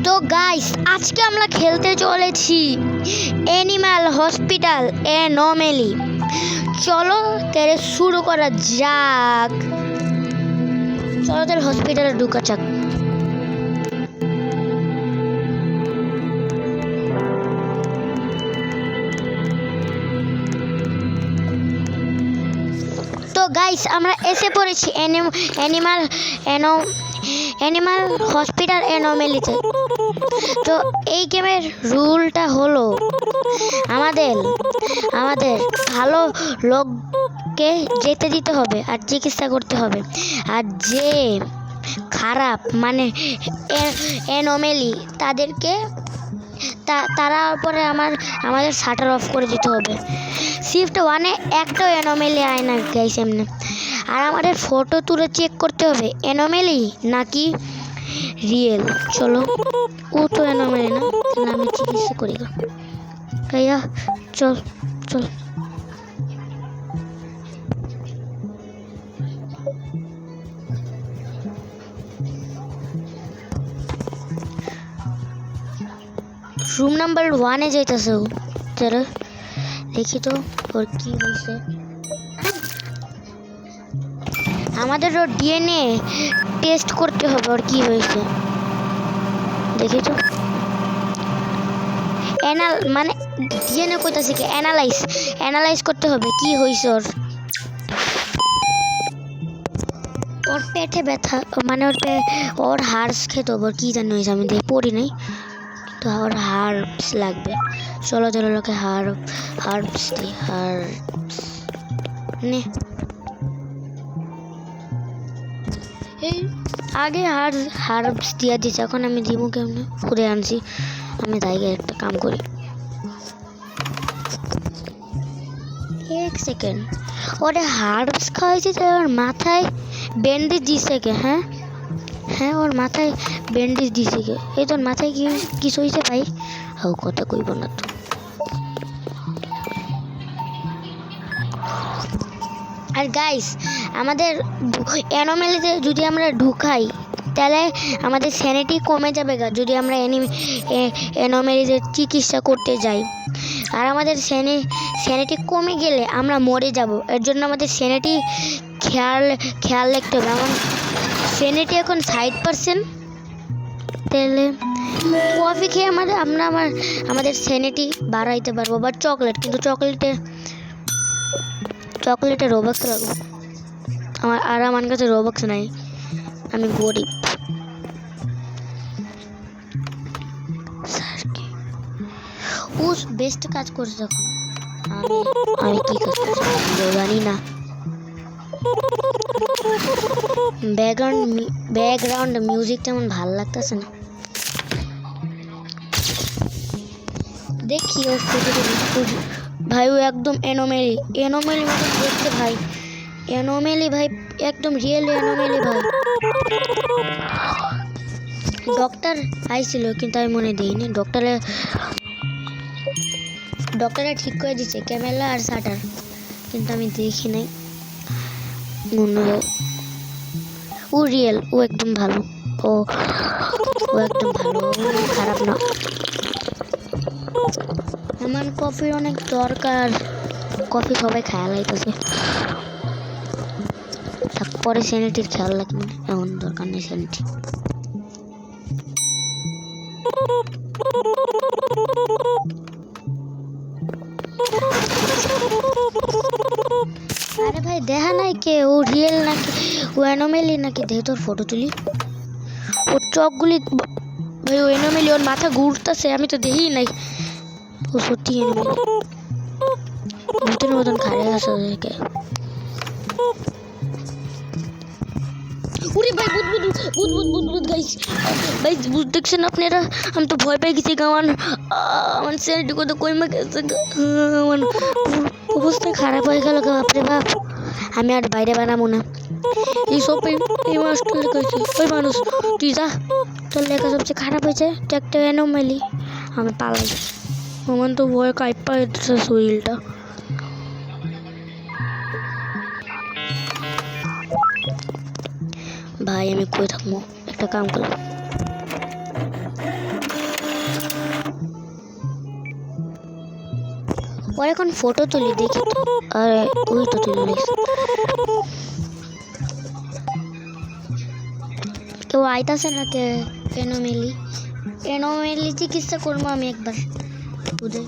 তো গাইস আজকে আমরা খেলতে চলেছি অ্যানিমাল হসপিটাল অ্যানোমেলি। চলো তাহলে শুরু করা যাক। চলো তাহলে হসপিটালে ঢুকা যাক। তো গাইস আমরা এসে পড়েছি অ্যানিমাল হসপিটাল অ্যানোমেলিতে। তো এই গেমের রুলটা হলো আমাদের ভালো লোককে যেতে দিতে হবে আর চিকিৎসা করতে হবে, আর যে খারাপ মানে অ্যানোমেলি তাদেরকে তারা পরে আমাদের শাটার অফ করে দিতে হবে। শিফট 1-এ একটাও অ্যানোমেলি আয় না গাইস এমনি। আর আমাদের ফটো তুলে চেক করতে হবে অ্যানোমেলি নাকি রিয়েল। চলো, ও তো অ্যানোমেলি না, তাহলে আমি চিকিৎসা করি গা। ভাইয়া চল চল। রুম নাম্বার 1-এ যাইতেছে ও। চলো দেখি তো ওর কি হয়েছে। আমাদেরও ডিএনএ টেস্ট করতে হবে ওর কি হয়েছে। দেখি তো মানে ডিএনএ কইতাছে কি অ্যানালাইজ করতে হবে কি হয়েছে ওর পেটে ব্যথা, মানে ওর হার্স খেতে হবে, কি জানি হয়েছে আমি পড়ি নাই তো। ওর হার্বস লাগবে। চলো চলো লোকে হার্বস দিই। নে এই আগে হার্বস দিয়ে দিচ্ছে, এখন আমি দিব কেমনে ঘুরে আনছি। আমি তাইকে একটা কাম করি, এক সেকেন্ড। ওরে হার্বস খাওয়াইছি তাই ওর মাথায় ব্যান্ডেজ দিছে কে? হ্যাঁ ওর মাথায় ব্যান্ডেজ দিছে কে? এই তোর মাথায় কিছু হয়েছে ভাই? ও কথা কইব না তো। আর গাইস আমাদের অ্যানোমেলিতে যদি আমরা ঢুকাই তাহলে আমাদের স্যানিটি কমে যাবে গা, যদি আমরা অ্যানোমেলিতে চিকিৎসা করতে যাই। আর আমাদের স্যানিটি কমে গেলে আমরা মরে যাব। এর জন্য আমাদের স্যানিটি খেয়াল রাখতে হবে। আমার স্যানিটি এখন 60%। তাহলে কফি খেয়ে আমাদের স্যানিটি বাড়াইতে পারবো, বা চকলেট, কিন্তু চকলেটে রোবক্স লাগবে আমার কাছে রোবক্স নাই, আমি গরিব। ও বেস্ট কাজ করছে যখন আমি কি কাজ করছি জানি না। ব্যাকগ্রাউন্ড মিউজিক তেমন ভাল লাগতেছে না। দেখি ওর ভাই ও একদম অ্যানোমেলি মতো দেখতে ভাই। অ্যানোমেলি ভাই, একদম রিয়েল অ্যানোমেলি ভাই। ডক্টর আইছিল কিন্তু আমি মনে দিইনি। ডক্টরে ঠিক করে দিচ্ছে ক্যামেরা আর শাটার, কিন্তু আমি দেখি নাই। মনে হয় ও রিয়েল, ও একদম ভালো, ও একদম ভালো, খারাপ না। আমার কফি অনেক দরকার, কফি সবাই খায়া লাইতেছে। তারপরে স্যানিটির খেয়াল রাখবেন, এমন দরকার নেই স্যানিটি। আরে ভাই দেখা নাই কে ও রিয়েল নাকি ও অ্যানোমেলি নাকি? দেখে তোর ফটো তুলি। ওর চোখগুলি ভাই ও অ্যানোমেলি, ওর মাথা ঘুরতেছে, আমি তো দেখি নাই। ও সত্যি অ্যানোমেলি, ভূতের মতন খাড়ে আছে ওদেরকে। ওরে ভাই ভূত গাইস, ভাই ভূত দেখছেন আপনারা? আমি তো ভয় পেয়ে গেছি। আমার স্যানিটি কত কইমা গেছে, আমার অবস্থা খারাপ হয়ে গেল। বাপরে বাপ, আমি আর বাইরে বানাবো না এইসব। এই মাস্টার কইছে ওই মানুষ তুই যা, তোর লেখা সবচেয়ে খারাপ হয়েছে, তুই একটা অ্যানোমেলি। আমি পালাই, আমার তো ভয় কাঁপা যাচ্ছে শরীরটা। ভাই আমি কই থাকবো, একটা কাম করলাম। পরে এখন ফটো তুলি দেখি তো। আরে ওই তো তুলি কেউ আইতাছে না কে এনোমেলি চিকিৎসা করবো আমি একবার বুঝে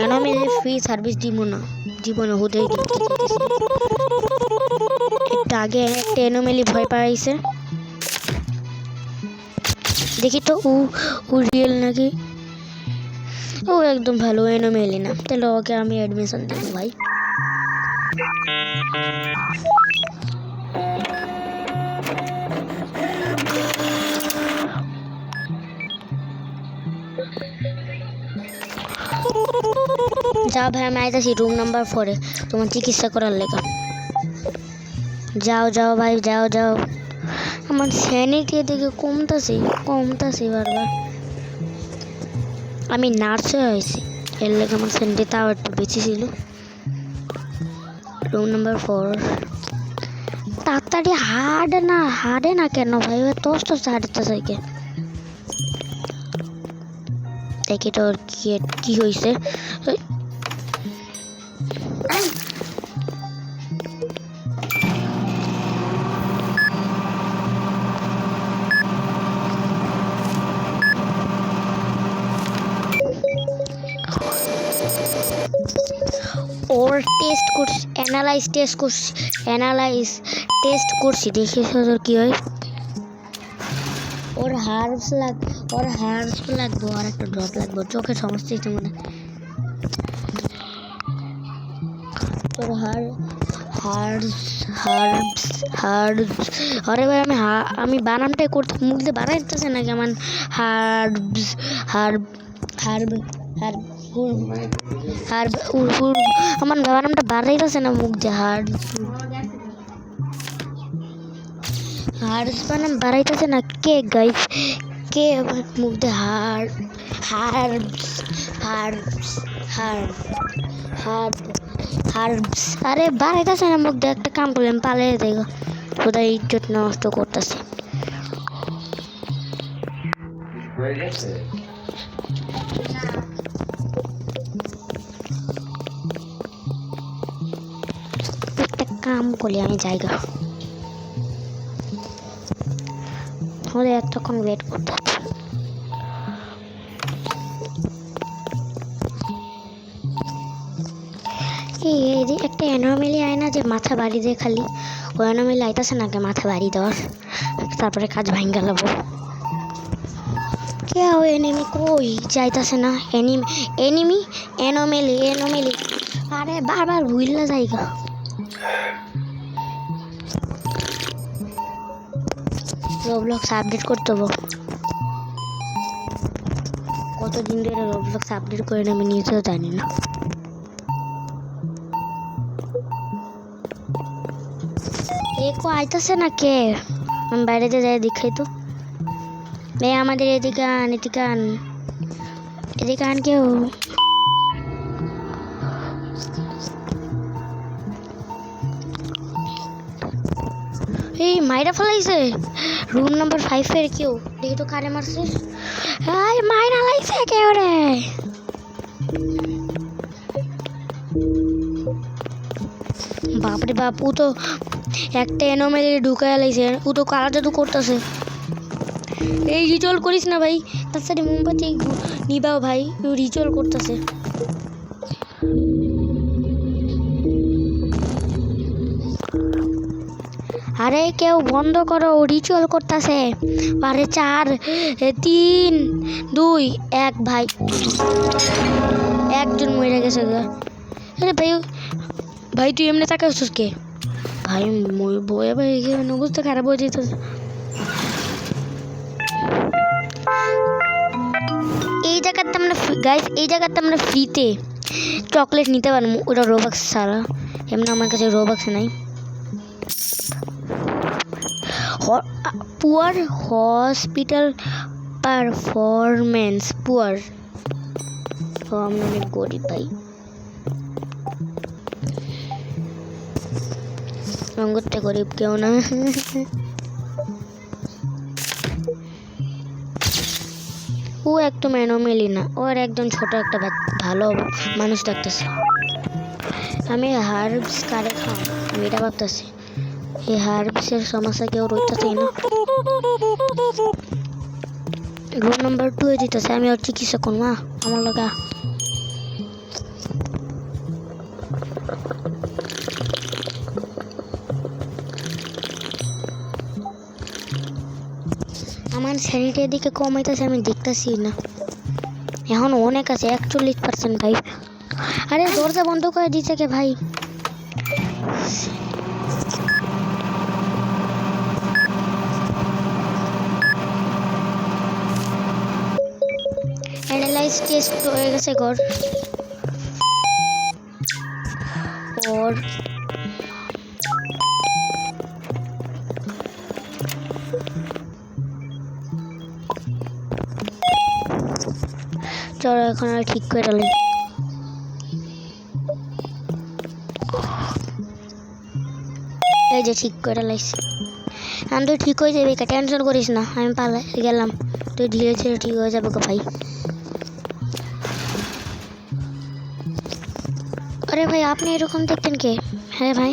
এনোমেলি ফ্রি সার্ভিস দিব না হুদে একটু আগে একটা এনোমেলি ভয় পাইছে দেখি তো ও রিয়েল নাকি ও একদম ভালো এনোমেলি না তাহলে ওকে আমি অ্যাডমিশন দেব ভাই যাও ভাই আমি আইতাছি রুম নাম্বার 4 তোমার চিকিৎসা করার লেখা যাও ভাই যাও আমার স্যানিটি এদিকে কমতাছে বারবার আমি নার্সে হয়েছি এর লেগে আমার স্যানিটি তাও একটু বেশি ছিল রুম নাম্বার 4 তাড়াতাড়ি হাড়ে না কেন ভাই তোষ্ট হাঁটতেছে কে দেখি তোর কি হয়েছে ওর অ্যানালাইজ টেস্ট করছি দেখি তোর কি হয় ওর হার্বস লাগবে আর একটা ড্রপ লাগবে চোখের সমস্যা হচ্ছে মনে তোর হার্বস আরে ভাই আমি বানামটাই করতে মুখ দিয়ে বানাইতেছে নাকি আমার হার্ব আমার বানামটা বাড়াইতেছে না মুখ দিয়ে হার্বস বানাম বাড়াইতেছে না কে গাইস কে মুখ দিয়ে হার্বস আরে বাড়াইতেছে না মুখ দিয়ে একটা কাম করলাম পালিয়ে দেখো কোথায় ইজ্জত নষ্ট করতেছে একটা কাম করি আমি জায়গা ওদের এতক্ষণ ওয়েট করতে হবে এই একটা অ্যানোমেলি আয় না যে মাথা বাড়ি দিয়ে খালি ওই অ্যানোমেলি আইতাছে নাকি মাথা বাড়ি দেওয়ার তারপরে কাজ ভাঙ্গা লাবো কে ও এনিমি কই যাইতাছে না অ্যানোমেলি আরে বারবার ভুললা জায়গা রোবলক্স আপডেট করতে হবে কতদিন ধরে রোবলক্স আপডেট করে আমি নিজেও জানি না একো আইতাছে না কে আমি বাইরে যাই দেখাই তো এই আমাদের এদিকে আন কেউ এই মাইরা ফেলাইছে রুম নাম্বার 5 এর কেউ দেখি তো কারে মারছে এই মাইরা লাইছে কেউ রে বাপরে বাপ ও তো একটা এনোমেলি ঢুকায় লাইছে ও তো কালা জাদু করতেছে এই রিচুয়াল করিস না ভাই তার সাথে মোমবাতি নিবাও ভাই ও রিচুয়াল করতেছে আরে কেউ বন্ধ করো রিচুয়াল করতেছে আরে 4 3 2 1 ভাই একজন মরে গেছে আরে ভাই তুই এমনি তাকাচ্ছিস কে ভাই বয়ে ভাই অবস্থা খারাপ হয়ে যেত এই জায়গাতে আমরা ফ্রিতে চকলেট নিতে পারবো ওটা রোবাক্স ছাড়া এমনি আমার কাছে রোবাক্স নাই পুয়ার হসপিটাল পারফরমেন্স পুয়ার আমরা অনেক গরিব ভাই রঙতে গরিব কেউ না ও একদম এনোমেলি না, ওর একজন ছোট একটা ভালো মানুষ দেখতেছে। আমি হার্বস কারে খাও, আমি এটা ভাবতেছি। এই হার্বসের সমস্যা কেউ রইতেছে না। রুম নাম্বার 2 এ দিতেছে, আমি ওর চিকিৎসা করবো আমার লগা। আমার স্যানিটির দিকে কমাইতেছে, আমি দেখতেছি না। এখন অনেক আছে, 41% ভাই। আরে দরজা বন্ধ করে দিচ্ছে কে ভাই? অ্যানালাইজ টেস্ট হয়ে গেছে ঘর ওর। চলো এখন আর ঠিক করে দিলাম। এই যে ঠিক করে লাইছি। আমি তো ঠিক হয়ে যাবে, টেনশন করিস না, আমি পালাই গেলাম, তুই ধীরে ধীরে ঠিক হয়ে যাবে গো ভাই। আরে ভাই আপনি এরকম দেখতেন কে? হ্যাঁ ভাই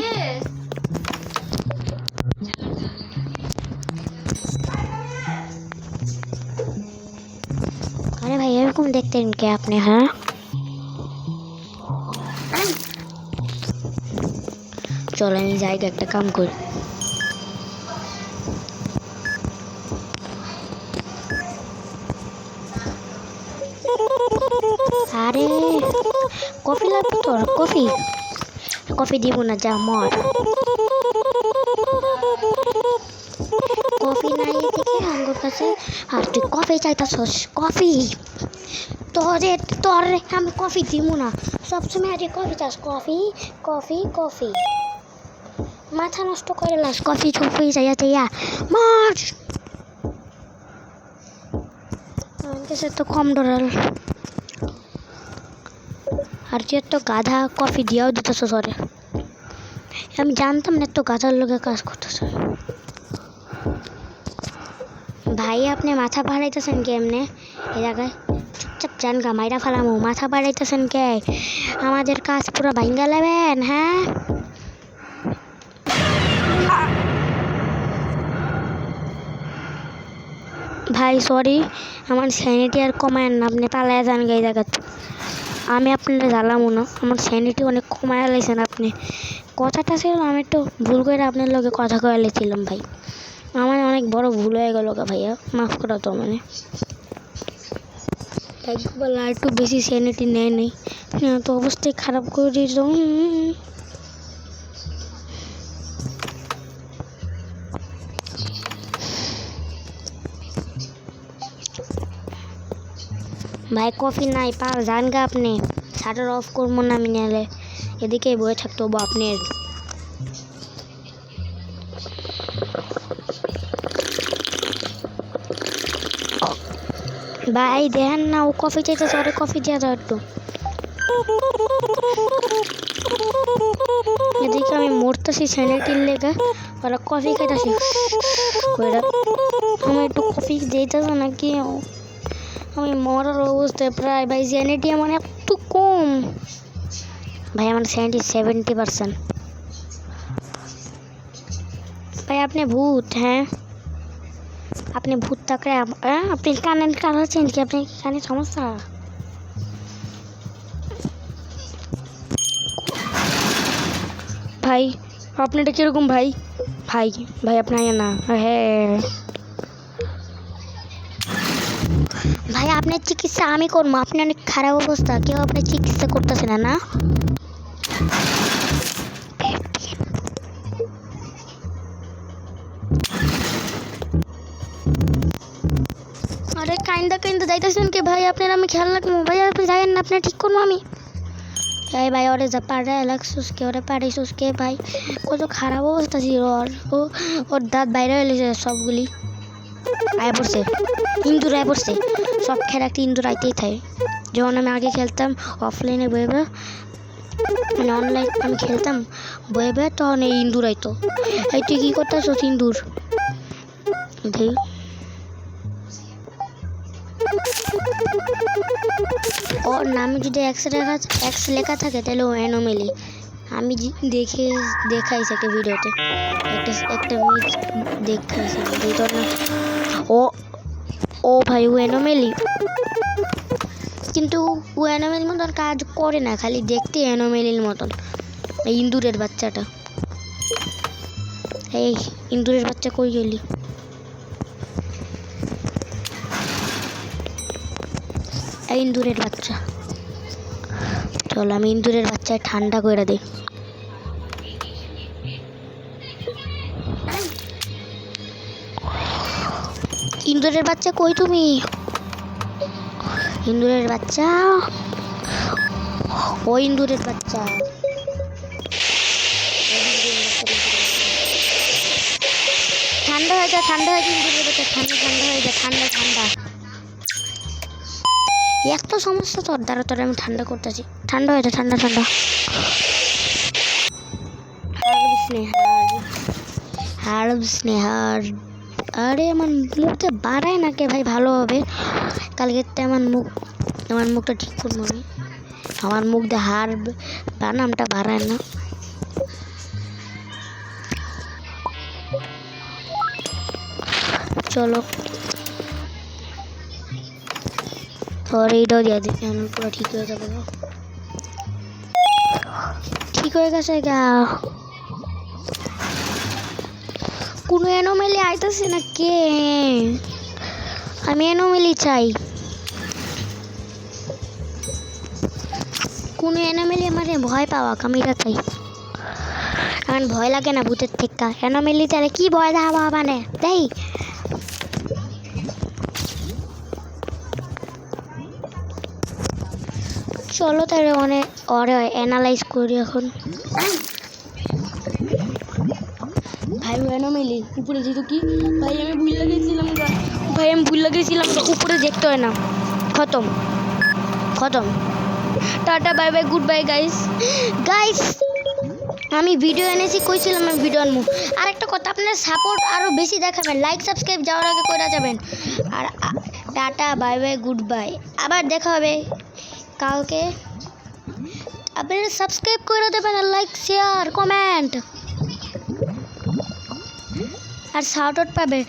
আরে ভাই এরকম দেখতেন কে আপনি? হ্যাঁ চলো আমি জায়গা একটা কাম করি। আরে কফি লাগবে তোর? কফি কফি দিব না, যা মর। কফি নাই এদিকে আমার কাছে, আর তুই কফি চাইতাছস? কফি তোরে আমি কফি দিব না, সবসময় আগে কফি চাস। কফি কফি কফি মাথা নষ্ট করে লাস। কফি ছুপি যাইয়া যাইয়া মার। আমার কাছে তো কম ডরাল, আর তুই এত গাধা কফি দিয়েও দিতেছ সরে। আমি জানতাম না এত গাধার লোকে কাজ করতেছে। ভাই আপনি মাথা বাড়াইতেছেন কে এমনি এই জায়গায়? চুপচাপ জান গা, মাইরা ফালামো। মাথা বাড়াইতেছেন কে? আমাদের কাজ পুরো ভাঙ্গা নেবেন? হ্যাঁ ভাই সরি, আমার স্যানিটি আর কমায় না, আপনি পালায় যান গে এই জায়গা। আমি আপনারা জ্বালামো না, আমার স্যানিটি অনেক কমায় লাইছেন আপনি। কথাটা ছিল আমি একটু ভুল করে আপনার লগে কথা কয়ে লেছিলাম ভাই, আমার অনেক বড় ভুল হয়ে গেল ভাইয়া, মাফ করা তো। মানে বলে আর একটু বেশি স্যানিটি নেয় নেই তো অবস্থায় খারাপ করে দিয়েছিল। ভাই কফি নাই, পার যান গা আপনি। শাটার অফ করবো না আমি, নাহলে এদিকে বয়ে থাকতে হবো আপনার। ভাই দেখেন না ও কফি চাইতেছে, ওরে কফি দিয়ে দাও একটু। এদিকে আমি মরতেছি স্যানিটির লেগে, ওরা কফি খাইতেছি। আমি একটু কফি দিতেছে নাকি? আমি মরার অবস্থায় প্রায় ভাই। স্যানিটি আমার এত কম ভাই, আমার স্যানিটি 70%। ভাই আপনি ভূত? হ্যাঁ আপনি ভূত থাকলে আপনি কানের কালার চেঞ্জ কি? আপনি কানে সমস্যা? ভাই আপনি এটা কিরকম ভাই? ভাই ভাই আপনি না। হ্যাঁ ভাই আপনার চিকিৎসা আমি করবো, আপনি অনেক খারাপ অবস্থা, কেউ আপনার চিকিৎসা করতেছে না। না আরে কাইন্দা কাইন্দা যাইতেছেন কে ভাই আপনার? আমি খেয়াল রাখবো ভাই, আপনি যাইয়েন না, আপনার ঠিক করবো আমি। এই ভাই ওরে যা পাড়ে লাগছিস কে? ওরে পাড়িছিস কে ভাই? কত খারাপ অবস্থা ছিল ওর। ওর দাঁত বাইরে হয়ে গেছে সবগুলি, আয় পড়ছে ইন্দুর, আয় পড়ছে সব খেলা একটা ইন্দুর আইতেই থাকে। যখন আমি আগে খেলতাম অফলাইনে বয়ে মানে অনলাইন আমি খেলতাম বয়ে তখন এই ইন্দুর আইতো। এই তুই কী করতেছ ইন্দুর? ওর নামে যদি এক্স লেখা থাকে তাহলে ও অ্যানোমেলি। আমি দেখাইছি একটা ভিডিওতে, একটা দেখাইছি ভিতর না। ও ভাই ও অ্যানোমেলি, কিন্তু ও অ্যানোমেলির মতন কাজ করে না, খালি দেখতে অ্যানোমেলির মতন। এই ইন্দুরের বাচ্চাটা, এই ইন্দুরের বাচ্চা কই গেলি? এই ইন্দুরের বাচ্চা, চল আমি ইন্দুরের বাচ্চায় ঠান্ডা করে দিই। ইন্দুরের বাচ্চা কই তুমি? ইন্দুরের বাচ্চা, ও ইন্দুরের বাচ্চা, ঠান্ডা হয়ে যায়, ঠান্ডা হয়ে যায় ইন্দুরের বাচ্চা, ঠান্ডা হয়ে যায়, ঠান্ডা। এত সমস্যা তোর দ্বারা, তোর আমি ঠান্ডা করতেছি, ঠান্ডা হয়ে যায়, ঠান্ডা। স্নেহার আরে আমার মুখটা বাড়ায় না কে ভাই ভালো হবে। কালকে আমার মুখটা ঠিক করবো আমি। আমার মুখ দিয়ে বানামটা বাড়ায় না। চলো তোর এইটাও দিয়ে দিই, পুরো ঠিক হয়ে যাবে। ঠিক হয়ে গেছে গা। কোনো অ্যানোমেলি আইতেছে না কে? আমি অ্যানোমেলি চাই, কোনো অ্যানোমেলি আমারে ভয় পাওয়া, আমি এটা চাই। আমার ভয় লাগে না ভূতের থেকে, অ্যানোমেলি তাহলে কি ভয় দেওয়া মানে তাই। চলো তাহলে ওরে অ্যানালাইজ করি এখন। ভাই অ্যানোমেলি উপরে যেত কি ভাই, আমি ভুল লাগিয়েছিলাম উপরে দেখতে হয় না। খতম। Tata bye bye good bye guys. আমি ভিডিও এনেছি, কইছিলাম আমি ভিডিও আনবো। আর একটা কথা, আপনারা সাপোর্ট আরও বেশি দেখাবেন, লাইক সাবস্ক্রাইব যাওয়ার আগে করে যাবেন। আর tata bye bye good bye, আবার দেখা হবে কালকে। আপনারা সাবস্ক্রাইব করে দেবেন, আর লাইক শেয়ার কমেন্ট আর শাউট আউট পাবে।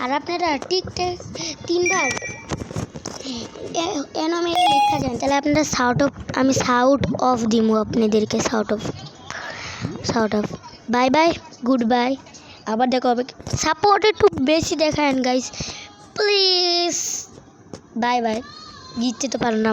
আর আপনারা টিকটক 3বার অ্যানোমেলি লেখা যান, তাহলে আপনারা আমি শাউট অফ দিব আপনাদেরকে। Shout out bye bye good bye, আবার দেখা হবে। সাপোর্ট একটু বেশি দেখান গাইস প্লিজ। বাই বাই, জিততে তো পারো না।